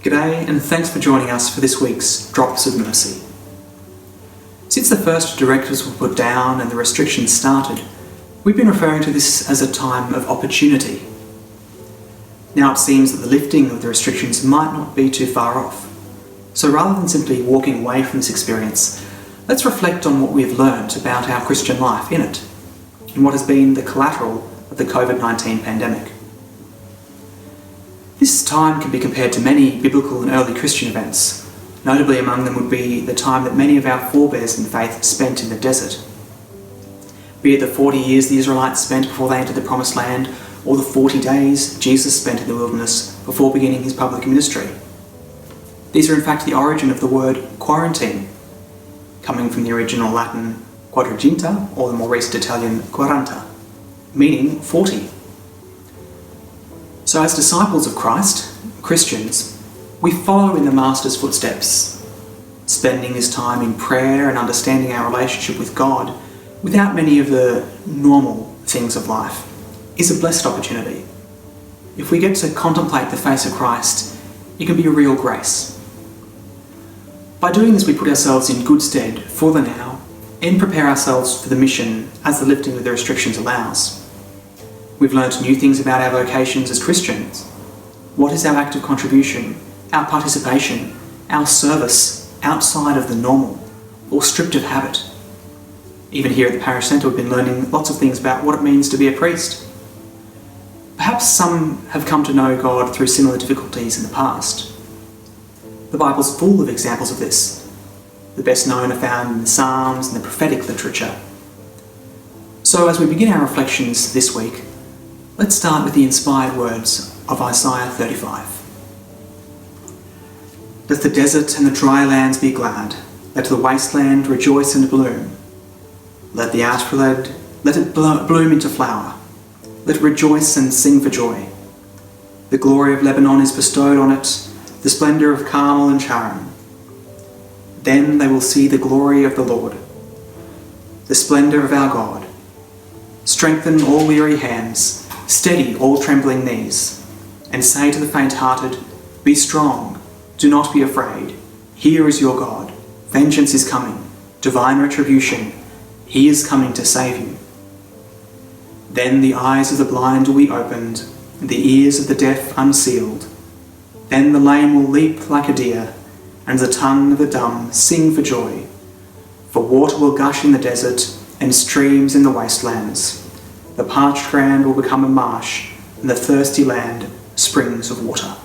G'day, and thanks for joining us for this week's Drops of Mercy. Since the first directives were put down and the restrictions started, we've been referring to this as a time of opportunity. Now it seems that the lifting of the restrictions might not be too far off. So rather than simply walking away from this experience, let's reflect on what we've learned about our Christian life in it, and what has been the collateral of the COVID-19 pandemic. This time can be compared to many biblical and early Christian events. Notably among them would be the time that many of our forebears in faith spent in the desert. Be it the 40 years the Israelites spent before they entered the Promised Land, or the 40 days Jesus spent in the wilderness before beginning his public ministry. These are in fact the origin of the word quarantine, coming from the original Latin quadraginta, or the more recent Italian quaranta, meaning 40. So as disciples of Christ, Christians, we follow in the Master's footsteps, spending this time in prayer and understanding our relationship with God without many of the normal things of life is a blessed opportunity. If we get to contemplate the face of Christ, it can be a real grace. By doing this, we put ourselves in good stead for the now and prepare ourselves for the mission as the lifting of the restrictions allows. We've learnt new things about our vocations as Christians. What is our active contribution, our participation, our service outside of the normal or stripped of habit? Even here at the Parish Centre, we've been learning lots of things about what it means to be a priest. Perhaps some have come to know God through similar difficulties in the past. The Bible's full of examples of this. The best known are found in the Psalms and the prophetic literature. So as we begin our reflections this week, let's start with the inspired words of Isaiah 35. Let the desert and the dry lands be glad. Let the wasteland rejoice and bloom. Let the ashpaled, let it bloom into flower. Let it rejoice and sing for joy. The glory of Lebanon is bestowed on it, the splendour of Carmel and Sharon. Then they will see the glory of the Lord, the splendour of our God. Strengthen all weary hands, steady all trembling knees, and say to the faint-hearted, be strong, do not be afraid. Here is your God. Vengeance is coming, divine retribution. He is coming to save you. Then the eyes of the blind will be opened, and the ears of the deaf unsealed. Then the lame will leap like a deer, and the tongue of the dumb sing for joy. For water will gush in the desert, and streams in the wastelands. The parched ground will become a marsh, and the thirsty land springs of water.